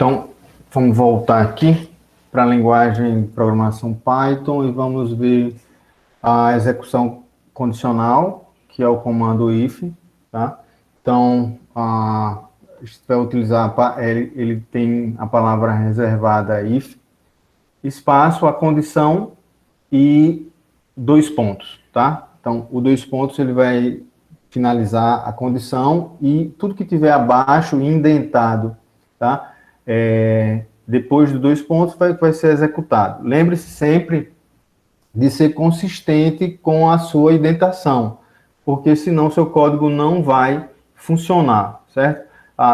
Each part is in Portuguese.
Então, vamos voltar aqui para a linguagem de programação Python e vamos ver a execução condicional, que é o comando if, tá? Então, a gente vai utilizar, ele tem a palavra reservada if, espaço, a condição e 2 pontos, tá? Então, o 2 pontos ele vai finalizar a condição e tudo que tiver abaixo indentado, tá? Depois dos 2 pontos vai ser executado. Lembre-se sempre de ser consistente com a sua indentação, porque senão seu código não vai funcionar, certo?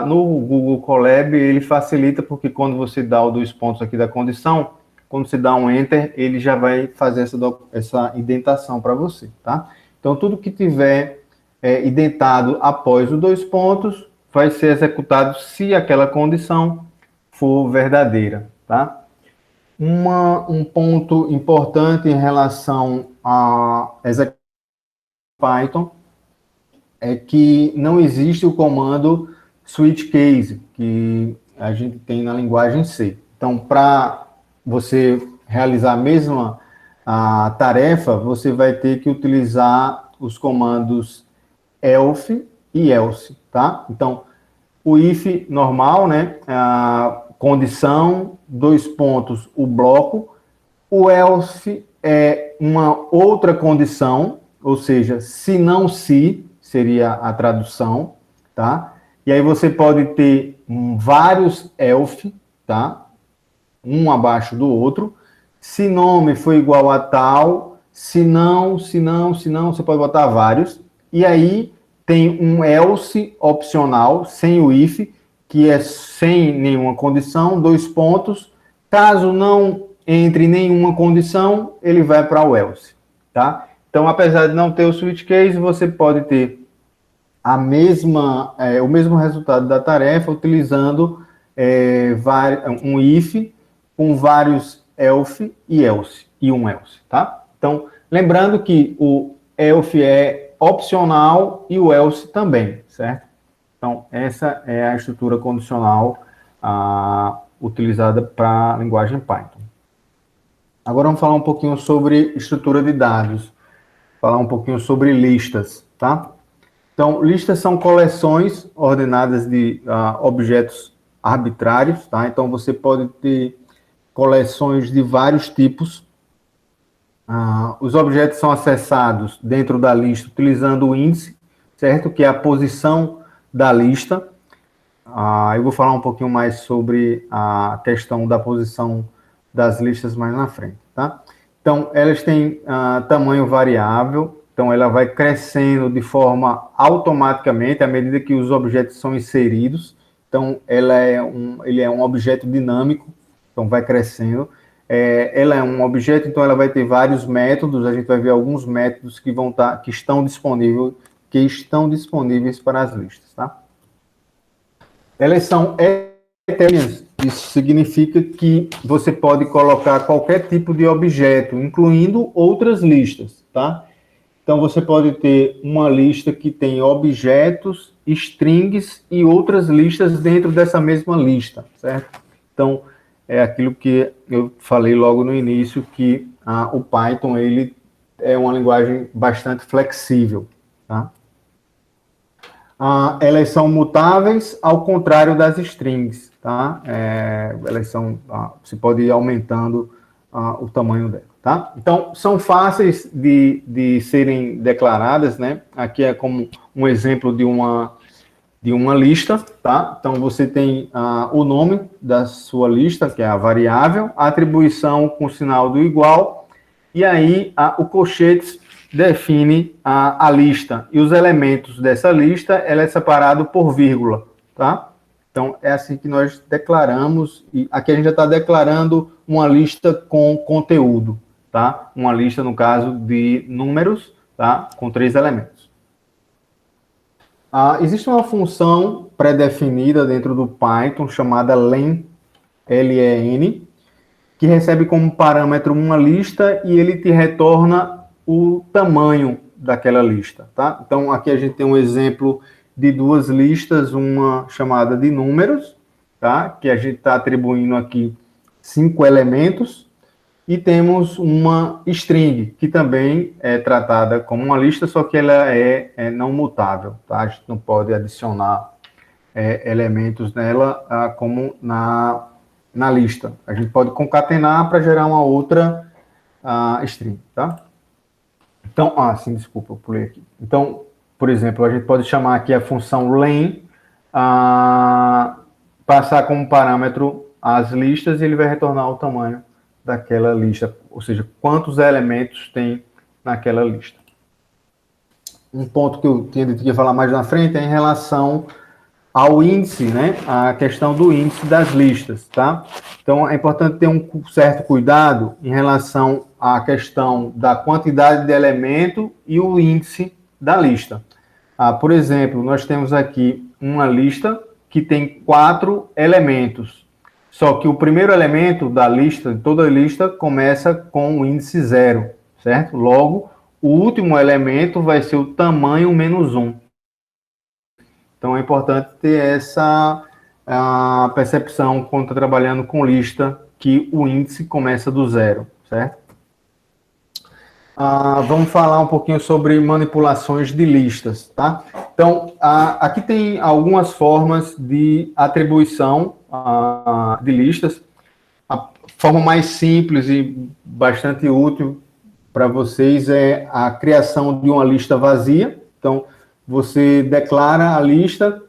No Google Colab ele facilita porque quando você dá os 2 pontos aqui da condição, quando você dá um Enter, ele já vai fazer essa indentação para você, tá? Então, tudo que tiver indentado após os 2 pontos vai ser executado se aquela condição for verdadeira, tá? Um ponto importante em relação a execução Python é que não existe o comando switch case, que a gente tem na linguagem C. Então, para você realizar a mesma tarefa, você vai ter que utilizar os comandos elf e else, tá? Então, o if normal, né? Condição, 2 pontos, o bloco. O else é uma outra condição, ou seja, se não se, seria a tradução, tá? E aí você pode ter vários elf, tá? Um abaixo do outro. Se nome for igual a tal, se não, você pode botar vários. E aí tem um else opcional, sem o if, que é sem nenhuma condição, 2 pontos. Caso não entre nenhuma condição, ele vai para o else, tá? Então, apesar de não ter o switch case, você pode ter o mesmo resultado da tarefa utilizando um if com vários elf e else, e um else, tá? Então, lembrando que o elf é opcional e o else também, certo? Então, essa é a estrutura condicional utilizada para a linguagem Python. Agora vamos falar um pouquinho sobre estrutura de dados, falar um pouquinho sobre listas, tá? Então, listas são coleções ordenadas de objetos arbitrários, tá? Então, você pode ter coleções de vários tipos. Os objetos são acessados dentro da lista utilizando o índice, certo? Que é a posição da lista. Eu vou falar um pouquinho mais sobre a questão da posição das listas mais na frente, tá? Então, elas têm tamanho variável, então ela vai crescendo de forma automaticamente à medida que os objetos são inseridos. Então, ele é um objeto dinâmico, então vai crescendo. Ela é um objeto, então ela vai ter vários métodos. A gente vai ver alguns métodos que estão disponíveis para as listas, tá? Elas são heterogêneas. Isso significa que você pode colocar qualquer tipo de objeto, incluindo outras listas, tá? Então, você pode ter uma lista que tem objetos, strings e outras listas dentro dessa mesma lista, certo? Então, é aquilo que eu falei logo no início, que o Python ele é uma linguagem bastante flexível, tá? Elas são mutáveis, ao contrário das strings, tá? Elas são, você pode ir aumentando o tamanho dela, tá? Então, são fáceis de serem declaradas, né? Aqui é como um exemplo de uma lista, tá? Então, você tem o nome da sua lista, que é a variável, a atribuição com o sinal do igual, e aí o colchetes define a lista, e os elementos dessa lista, ela é separado por vírgula, tá? Então, é assim que nós declaramos, e aqui a gente já está declarando uma lista com conteúdo, tá? Uma lista, no caso, de números, tá? Com 3 elementos. Existe uma função pré-definida dentro do Python chamada len, L-E-N, que recebe como parâmetro uma lista e ele te retorna o tamanho daquela lista, tá? Então, aqui a gente tem um exemplo de 2 listas, uma chamada de números tá? Que a gente está atribuindo aqui 5 elementos, e temos uma string, que também é tratada como uma lista, só que ela é não mutável, tá? A gente não pode adicionar elementos nela como na lista. A gente pode concatenar para gerar uma outra string, tá? Então, sim, desculpa, eu pulei aqui. Então, por exemplo, a gente pode chamar aqui a função len, passar como parâmetro as listas, e ele vai retornar o tamanho daquela lista, ou seja, quantos elementos tem naquela lista. Um ponto que eu tinha de falar mais na frente é em relação ao índice, né? A questão do índice das listas, tá? Então, é importante ter um certo cuidado em relação à questão da quantidade de elemento e o índice da lista. Por exemplo, nós temos aqui uma lista que tem 4 elementos, só que o primeiro elemento da lista, de toda a lista, começa com o índice 0, certo? Logo, o último elemento vai ser o tamanho menos 1. Então, é importante ter essa percepção quando está trabalhando com lista, que o índice começa do 0, certo? Vamos falar um pouquinho sobre manipulações de listas, tá? Então, aqui tem algumas formas de atribuição de listas. A forma mais simples e bastante útil para vocês é a criação de uma lista vazia. Então, você declara a lista,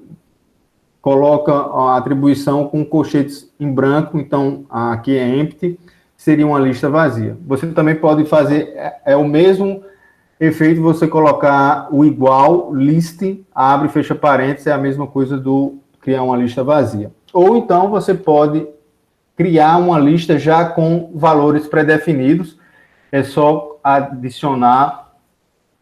coloca a atribuição com colchetes em branco, então aqui é empty, seria uma lista vazia. Você também pode fazer, o mesmo efeito, você colocar o igual, list, abre e fecha parênteses, é a mesma coisa do criar uma lista vazia. Ou então você pode criar uma lista já com valores pré-definidos, é só adicionar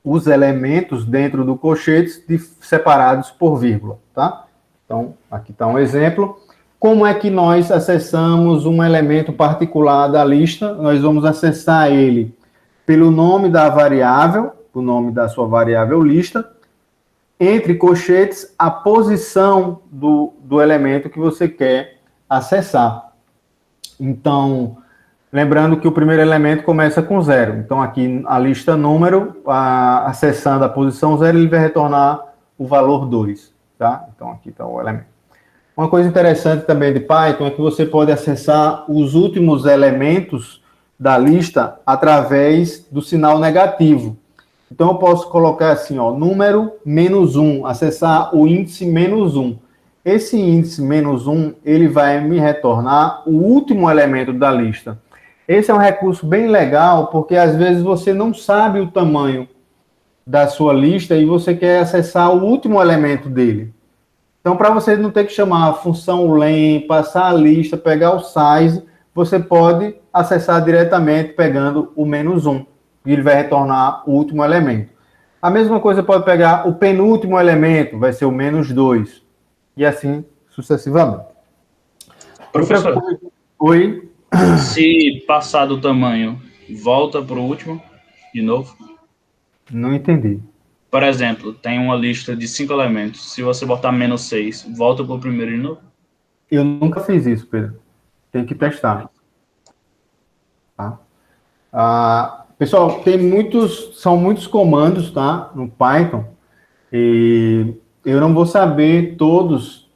os elementos dentro do colchetes separados por vírgula, tá? Então, aqui está um exemplo. Como é que nós acessamos um elemento particular da lista? Nós vamos acessar ele pelo nome da variável, o nome da sua variável lista, entre colchetes, a posição do elemento que você quer acessar. Então, lembrando que o primeiro elemento começa com 0. Então, aqui a lista número, acessando a posição 0, ele vai retornar o valor 2. Tá? Então, aqui está o elemento. Uma coisa interessante também de Python é que você pode acessar os últimos elementos da lista através do sinal negativo. Então, eu posso colocar assim, ó, número menos 1, acessar o índice menos 1. Esse índice menos 1, ele vai me retornar o último elemento da lista. Esse é um recurso bem legal, porque às vezes você não sabe o tamanho da sua lista e você quer acessar o último elemento dele. Então, para você não ter que chamar a função len, passar a lista, pegar o size, você pode acessar diretamente pegando o menos 1. E ele vai retornar o último elemento. A mesma coisa pode pegar o penúltimo elemento, vai ser o menos 2. E assim sucessivamente. Professor, oi? Se passar do tamanho, volta para o último, de novo? Não entendi. Por exemplo, tem uma lista de 5 elementos. Se você botar menos 6, volta para o primeiro de novo? Eu nunca fiz isso, Pedro. Tem que testar. Tá? Pessoal, são muitos comandos, tá, no Python, e eu não vou saber todos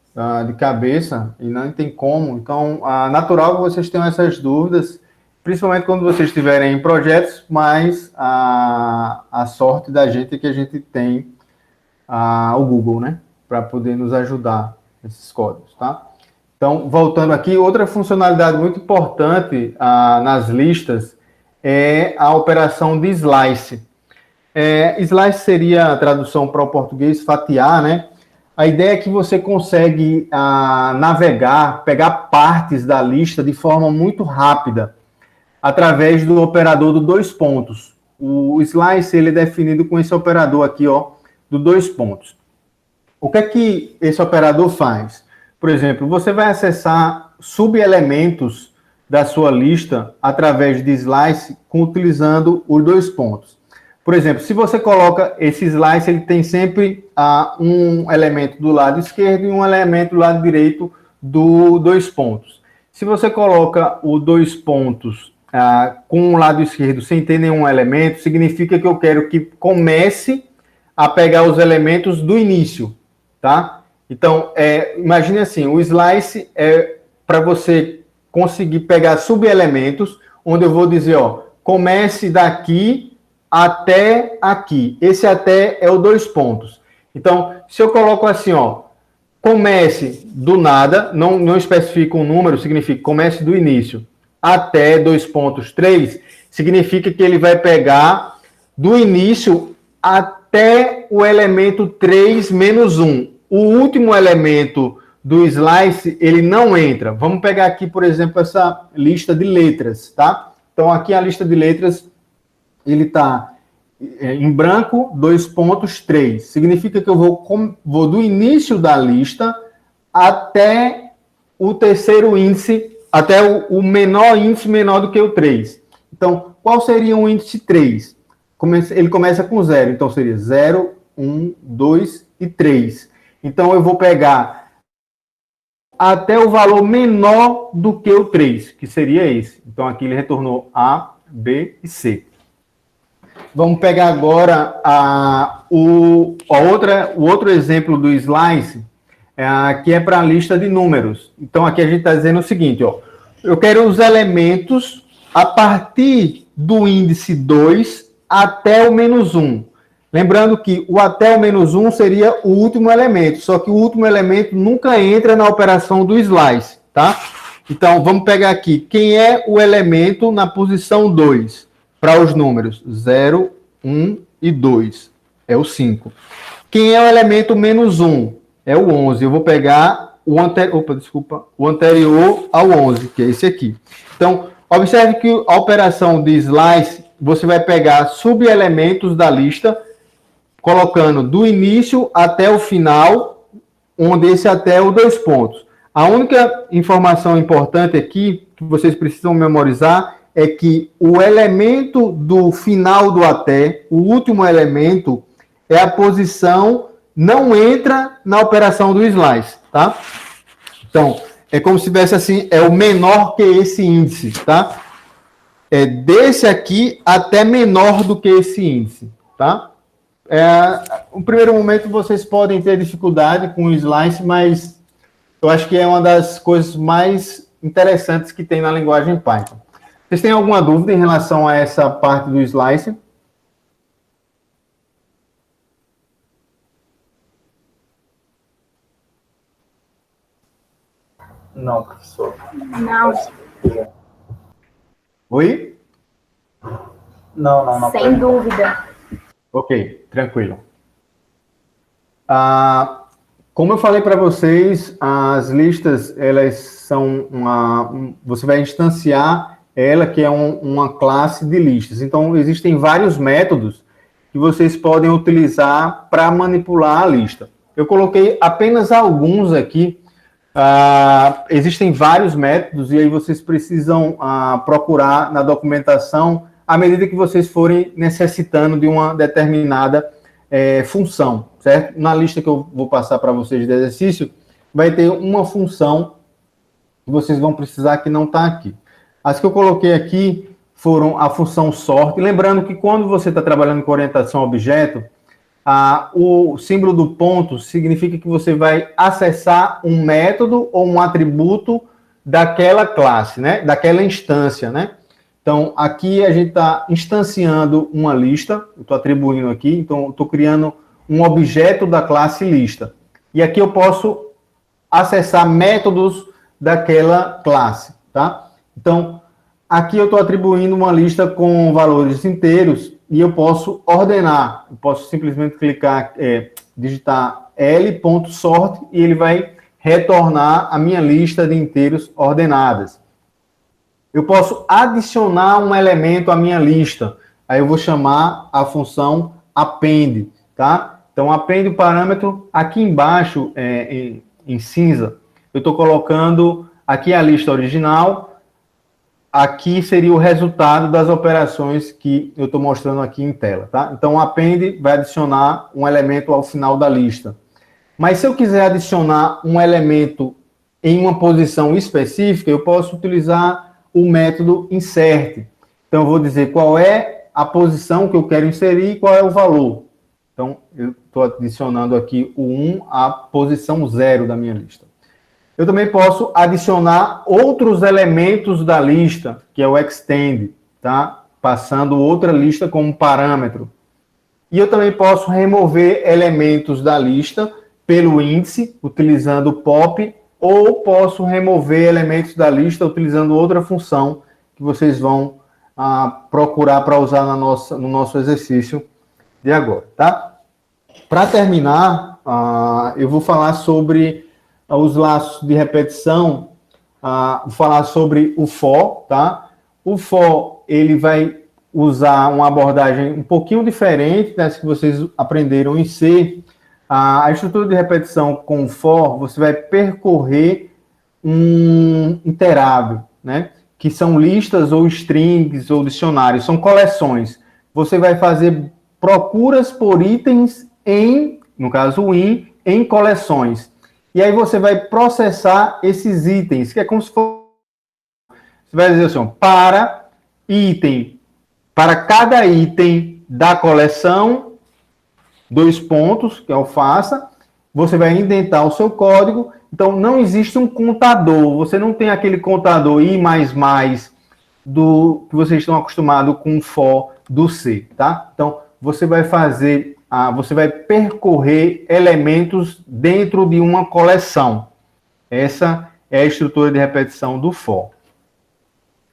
de cabeça, e não tem como. Então, natural que vocês tenham essas dúvidas, principalmente quando vocês estiverem em projetos, mas a sorte da gente é que a gente tem o Google, né, para poder nos ajudar nesses códigos, tá? Então, voltando aqui, outra funcionalidade muito importante nas listas é a operação de slice. Slice seria a tradução para o português fatiar, né? A ideia é que você consegue navegar, pegar partes da lista de forma muito rápida, através do operador do 2 pontos. O slice ele é definido com esse operador aqui, ó, do 2 pontos. O que é que esse operador faz? Por exemplo, você vai acessar subelementos da sua lista através de slice utilizando os 2 pontos. Por exemplo, se você coloca esse slice, ele tem sempre um elemento do lado esquerdo e um elemento do lado direito do dois pontos. Se você coloca o dois pontos com o lado esquerdo sem ter nenhum elemento, significa que eu quero que comece a pegar os elementos do início, tá? Então, imagine assim, o slice é para você conseguir pegar subelementos, onde eu vou dizer, ó, comece daqui até aqui. Esse até é o dois pontos. Então, se eu coloco assim, ó, comece do nada, não especifica um número, significa comece do início até 2.3, significa que ele vai pegar do início até o elemento 3 menos 1. O último elemento do slice, ele não entra. Vamos pegar aqui, por exemplo, essa lista de letras, tá? Então, aqui a lista de letras, ele está em branco, 2.3. Significa que eu vou do início da lista até o terceiro índice, até o menor índice menor do que o 3. Então, qual seria o índice 3? Ele começa com 0, então seria 0, 1, 2 e 3. Então, eu vou pegar até o valor menor do que o 3, que seria esse. Então, aqui ele retornou A, B e C. Vamos pegar agora o outro exemplo do slice, que é para a lista de números. Então, aqui a gente está dizendo o seguinte, ó, eu quero os elementos a partir do índice 2 até o menos 1. Lembrando que o até o menos 1 seria o último elemento, só que o último elemento nunca entra na operação do slice, tá? Então, vamos pegar aqui, quem é o elemento na posição 2 para os números 0, 1 e 2? É o 5. Quem é o elemento menos 1? É o 11. Eu vou pegar o anterior ao 11, que é esse aqui. Então, observe que a operação de slice, você vai pegar subelementos da lista, colocando do início até o final, onde esse até é o dois pontos. A única informação importante aqui, que vocês precisam memorizar, é que o elemento do final do até, o último elemento, é a posição, não entra na operação do slice, tá? Então, é como se tivesse assim, é o menor que esse índice, tá? É desse aqui até menor do que esse índice, tá? No primeiro momento vocês podem ter dificuldade com o slice, mas eu acho que é uma das coisas mais interessantes que tem na linguagem Python. Vocês têm alguma dúvida em relação a essa parte do slice? Não, professor. Não. Oi? Não. Sem dúvida. Ok, tranquilo. Como eu falei para vocês, as listas, elas são você vai instanciar ela, que é uma classe de listas. Então, existem vários métodos que vocês podem utilizar para manipular a lista. Eu coloquei apenas alguns aqui. Existem vários métodos, e aí vocês precisam procurar na documentação à medida que vocês forem necessitando de uma determinada função, certo? Na lista que eu vou passar para vocês de exercício, vai ter uma função que vocês vão precisar que não está aqui. As que eu coloquei aqui foram a função sort. Lembrando que quando você está trabalhando com orientação a objeto, o símbolo do ponto significa que você vai acessar um método ou um atributo daquela classe, né? Daquela instância, né? Então, aqui a gente está instanciando uma lista, eu estou atribuindo aqui, então eu estou criando um objeto da classe lista. E aqui eu posso acessar métodos daquela classe, tá? Então, aqui eu estou atribuindo uma lista com valores inteiros e eu posso ordenar. Eu posso simplesmente clicar, digitar l.sort e ele vai retornar a minha lista de inteiros ordenadas. Eu posso adicionar um elemento à minha lista. Aí eu vou chamar a função append, tá? Então, append o parâmetro aqui embaixo, em cinza. Eu estou colocando aqui a lista original. Aqui seria o resultado das operações que eu estou mostrando aqui em tela, tá? Então, o append vai adicionar um elemento ao final da lista. Mas se eu quiser adicionar um elemento em uma posição específica, eu posso utilizar o método insert. Então, eu vou dizer qual é a posição que eu quero inserir e qual é o valor. Então, eu estou adicionando aqui o 1 à posição 0 da minha lista. Eu também posso adicionar outros elementos da lista, que é o extend, tá? Passando outra lista como parâmetro. E eu também posso remover elementos da lista pelo índice, utilizando o pop, ou posso remover elementos da lista utilizando outra função que vocês vão procurar para usar no nosso exercício de agora, tá? Para terminar, eu vou falar sobre os laços de repetição, vou falar sobre o for, tá? O for, ele vai usar uma abordagem um pouquinho diferente dessa que vocês aprenderam em C. A estrutura de repetição com o for, você vai percorrer um iterável, né? Que são listas ou strings ou dicionários, são coleções. Você vai fazer procuras por itens no caso o em coleções. E aí você vai processar esses itens, que é como se fosse... Você vai dizer assim, para cada item da coleção, 2 pontos, que é o faça, você vai indentar o seu código. Então, não existe um contador, você não tem aquele contador i++ do que vocês estão acostumados com o for do C, tá? Então, você vai fazer, você vai percorrer elementos dentro de uma coleção. Essa é a estrutura de repetição do for.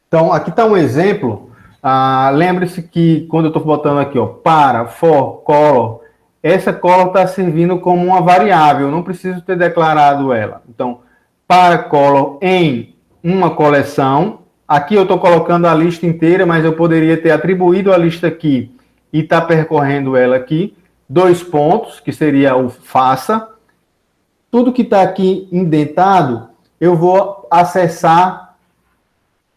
Então, aqui está um exemplo. Lembre-se que quando eu estou botando aqui, ó, para, for, color, essa color está servindo como uma variável, não preciso ter declarado ela. Então, para color em uma coleção, aqui eu estou colocando a lista inteira, mas eu poderia ter atribuído a lista aqui e está percorrendo ela aqui. 2 pontos, que seria o faça. Tudo que está aqui indentado, eu vou acessar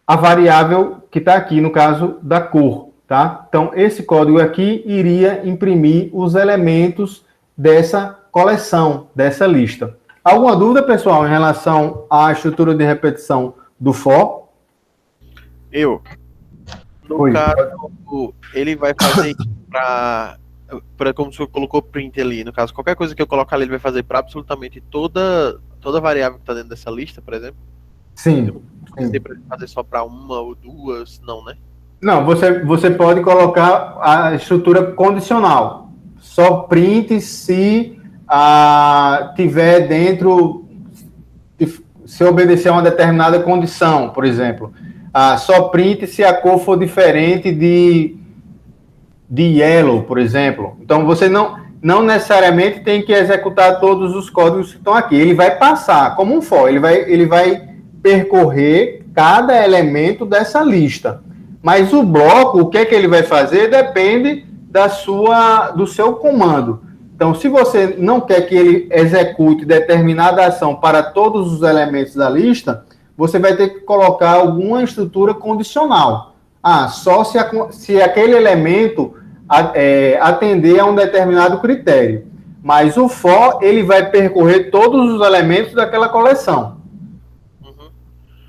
a variável que está aqui, no caso da cor, tá? Então, esse código aqui iria imprimir os elementos dessa coleção, dessa lista. Alguma dúvida, pessoal, em relação à estrutura de repetição do for? No caso, ele vai fazer para como o senhor colocou print ali, no caso, qualquer coisa que eu colocar ali, ele vai fazer para absolutamente toda variável que está dentro dessa lista, por exemplo? Sim. Não para fazer só para uma ou duas, não, né? Não, você pode colocar a estrutura condicional. Só print se tiver dentro, se obedecer a uma determinada condição, por exemplo. Só print se a cor for diferente de yellow, por exemplo. Então, você não necessariamente tem que executar todos os códigos que estão aqui. Ele vai passar, como um for, ele vai percorrer cada elemento dessa lista. Mas o bloco, o que é que ele vai fazer, depende do seu comando. Então, se você não quer que ele execute determinada ação para todos os elementos da lista, você vai ter que colocar alguma estrutura condicional. Só se aquele elemento atender a um determinado critério. Mas o for, ele vai percorrer todos os elementos daquela coleção.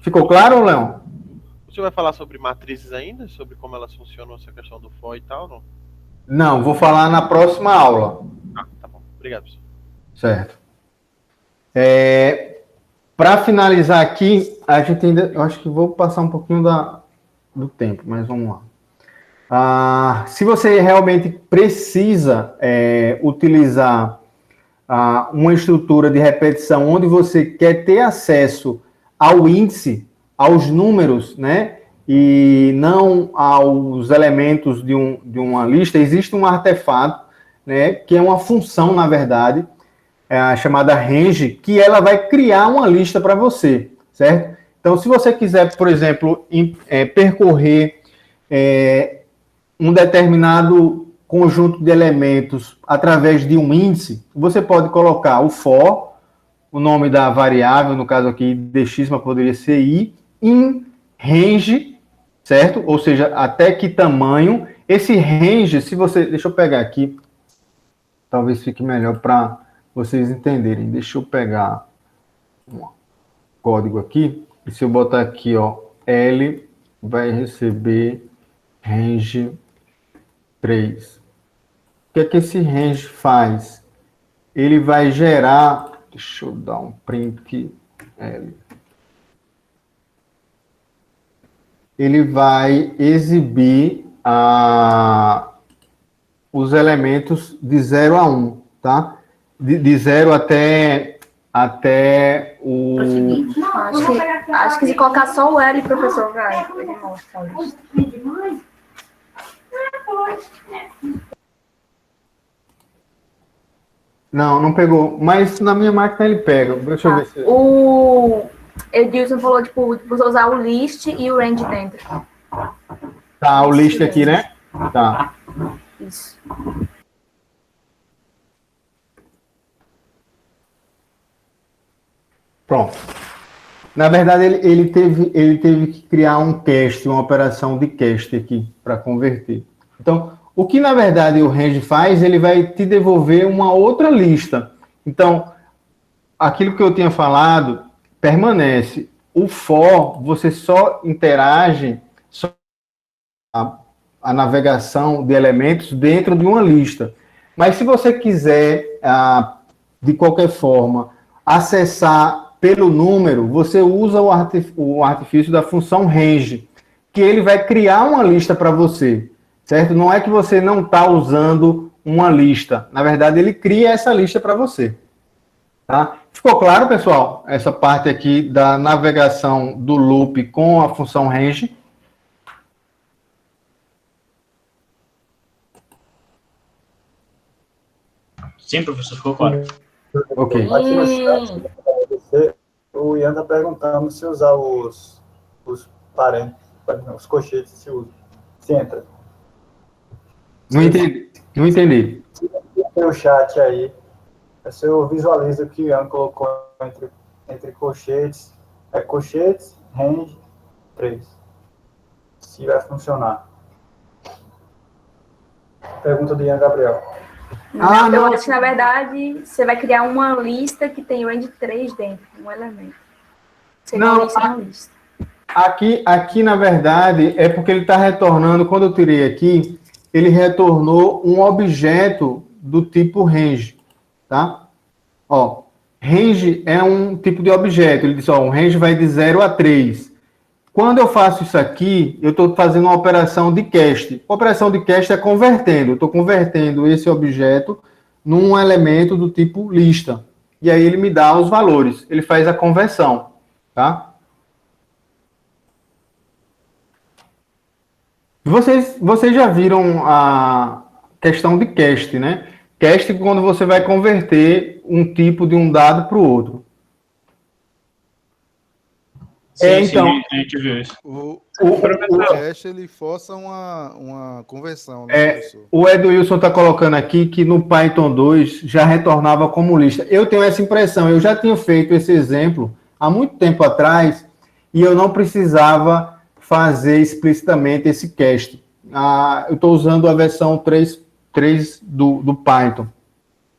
Ficou claro, Leão? Você vai falar sobre matrizes ainda? Sobre como elas funcionam, essa questão do for e tal, não? Não, vou falar na próxima aula. Tá bom. Obrigado, professor. Certo. Para finalizar aqui, a gente ainda... Eu acho que vou passar um pouquinho do tempo, mas vamos lá. Se você realmente precisa utilizar uma estrutura de repetição onde você quer ter acesso ao índice, aos números, né, e não aos elementos de uma lista, existe um artefato, né, que é uma função, na verdade, chamada range, que ela vai criar uma lista para você, certo? Então, se você quiser, por exemplo, percorrer um determinado conjunto de elementos através de um índice, você pode colocar o for, o nome da variável, no caso aqui, dx, mas poderia ser i, in range, certo? Ou seja, até que tamanho. Esse range, se você... Deixa eu pegar aqui, talvez fique melhor para vocês entenderem. Deixa eu pegar... código aqui, e se eu botar aqui, ó, L vai receber range 3. O que é que esse range faz? Ele vai gerar, deixa eu dar um print L. Ele vai exibir os elementos de 0 a 1, tá? De 0 até o... Acho que se colocar só o L, professor, vai. Ele mostra a lista. Não pegou. Mas na minha máquina ele pega. Deixa eu ver se... O Edilson falou, tipo, você usar o list e o range dentro. Tá, o list aqui, né? Tá. Isso. Pronto. Na verdade, ele teve que criar um cast, uma operação de cast aqui para converter. Então, o que na verdade o range faz, ele vai te devolver uma outra lista. Então, aquilo que eu tinha falado permanece. O for, você só interage só a navegação de elementos dentro de uma lista. Mas se você quiser, de qualquer forma, acessar pelo número, você usa o artifício da função range, que ele vai criar uma lista para você, certo? Não é que você não está usando uma lista. Na verdade, ele cria essa lista para você. Tá? Ficou claro, pessoal? Essa parte aqui da navegação do loop com a função range. Sim, professor, ficou claro. Ok. Aqui no chat, o Ian está perguntando se usar os parênteses, os colchetes, se usa. Se entra. Não entendi. Tem o chat aí. Se eu visualizo o que o Ian colocou entre colchetes, colchetes, range, 3. Se vai funcionar. Pergunta do Ian Gabriel. Eu acho que, na verdade, você vai criar uma lista que tem range 3 dentro, um elemento. Seria uma lista na lista. Aqui, na verdade, é porque ele está retornando, quando eu tirei aqui, ele retornou um objeto do tipo range, tá? Ó, range é um tipo de objeto. Ele disse, ó, um range vai de 0 a 3. Quando eu faço isso aqui, eu estou fazendo uma operação de cast. A operação de cast é convertendo. Eu estou convertendo esse objeto num elemento do tipo lista. E aí ele me dá os valores. Ele faz a conversão, tá? Vocês já viram a questão de cast, né? Cast é quando você vai converter um tipo de um dado para o outro. Sim, então, sim, a gente viu isso. O cast, ele força uma conversão, né, professor? O Edilson está colocando aqui que no Python 2 já retornava como lista. Eu tenho essa impressão, eu já tinha feito esse exemplo há muito tempo atrás e eu não precisava fazer explicitamente esse cast. Eu estou usando a versão 3 do Python.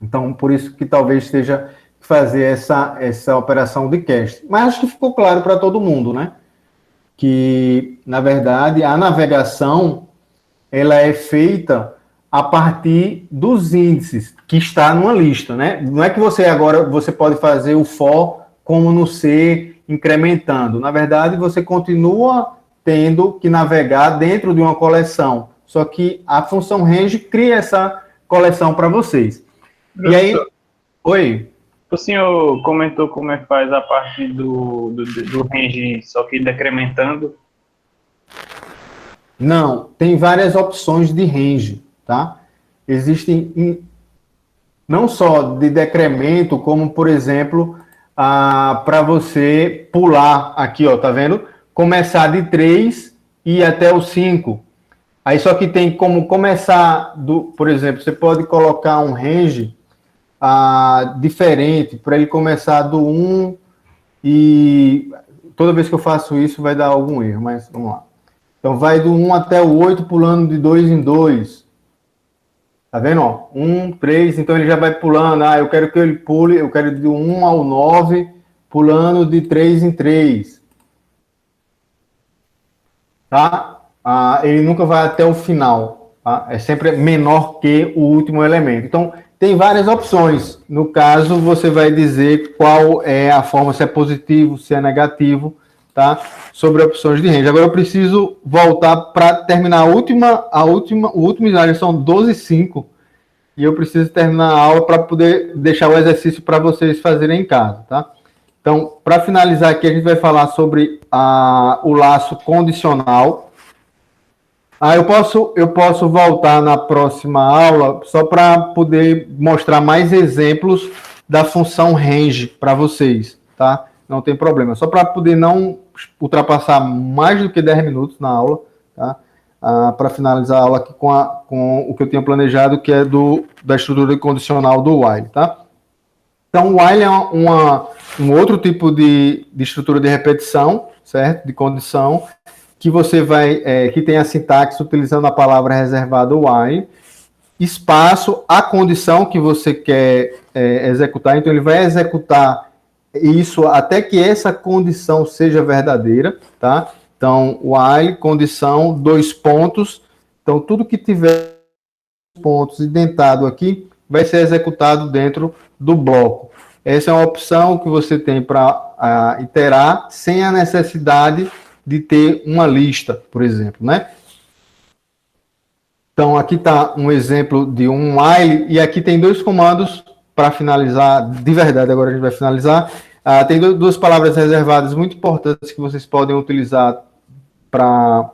Então, por isso que talvez esteja fazer essa operação de cast. Mas acho que ficou claro para todo mundo, né? Que, na verdade, a navegação ela é feita a partir dos índices que está numa lista, né? Não é que você pode fazer o for como no C, incrementando. Na verdade, você continua tendo que navegar dentro de uma coleção. Só que a função range cria essa coleção para vocês. E aí... Oi? O senhor comentou como é que faz a parte do range, só que decrementando? Não, tem várias opções de range, tá? Existem não só de decremento, como, por exemplo, para você pular aqui, ó, tá vendo? Começar de 3 e ir até o 5. Aí só que tem como começar, por exemplo, você pode colocar um range diferente, para ele começar do 1 e toda vez que eu faço isso vai dar algum erro, mas vamos lá. Então vai do 1 até o 8, pulando de 2 em 2. Tá vendo? Ó? 1, 3, então ele já vai pulando. Eu quero que ele pule, eu quero do 1 ao 9, pulando de 3 em 3. Tá? Ele nunca vai até o final. Tá? É sempre menor que o último elemento. Então, tem várias opções. No caso, você vai dizer qual é a forma, se é positivo, se é negativo, tá? Sobre opções de range. Agora eu preciso voltar para terminar o último slide, são 12h05, e eu preciso terminar a aula para poder deixar o exercício para vocês fazerem em casa, tá? Então, para finalizar aqui, a gente vai falar sobre o laço condicional. Eu posso voltar na próxima aula só para poder mostrar mais exemplos da função range para vocês, tá? Não tem problema. Só para poder não ultrapassar mais do que 10 minutos na aula, tá? Para finalizar a aula aqui com o que eu tinha planejado, que é da estrutura condicional do while, tá? Então, o while é um outro tipo de estrutura de repetição, certo? De condição, que você vai, que tem a sintaxe utilizando a palavra reservada while, espaço, a condição que você quer executar, então ele vai executar isso até que essa condição seja verdadeira, tá? Então, while, condição, 2 pontos, então tudo que tiver pontos indentado aqui vai ser executado dentro do bloco. Essa é uma opção que você tem para iterar sem a necessidade de ter uma lista, por exemplo, né? Então, aqui está um exemplo de um while, e aqui tem 2 comandos para finalizar, de verdade, agora a gente vai finalizar. Tem 2 palavras reservadas muito importantes que vocês podem utilizar para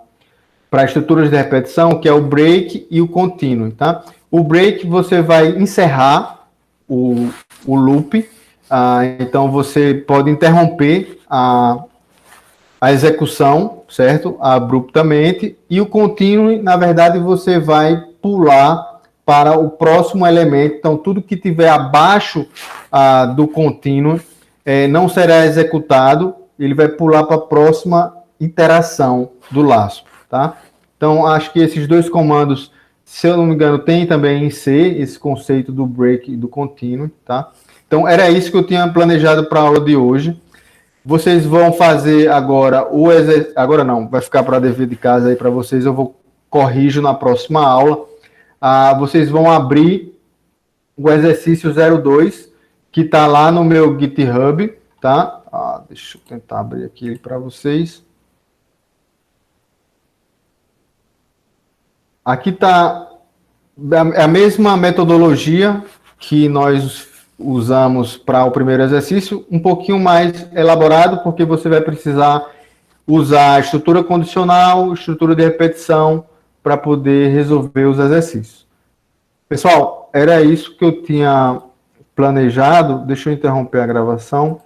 estruturas de repetição, que é o break e o continue, tá? O break, você vai encerrar o loop, então você pode interromper a execução, certo? Abruptamente, e o continue, na verdade, você vai pular para o próximo elemento, então tudo que tiver abaixo do continue não será executado, ele vai pular para a próxima iteração do laço, tá? Então, acho que esses 2 comandos, se eu não me engano, tem também em C, esse conceito do break e do continue, tá? Então, era isso que eu tinha planejado para a aula de hoje. Vocês vão fazer agora agora não, vai ficar para dever de casa aí para vocês, eu corrijo na próxima aula. Vocês vão abrir o exercício 02, que está lá no meu GitHub, tá? Deixa eu tentar abrir aqui para vocês. Aqui está a mesma metodologia que nós usamos para o primeiro exercício, um pouquinho mais elaborado, porque você vai precisar usar a estrutura condicional, estrutura de repetição, para poder resolver os exercícios. Pessoal, era isso que eu tinha planejado. Deixa eu interromper a gravação.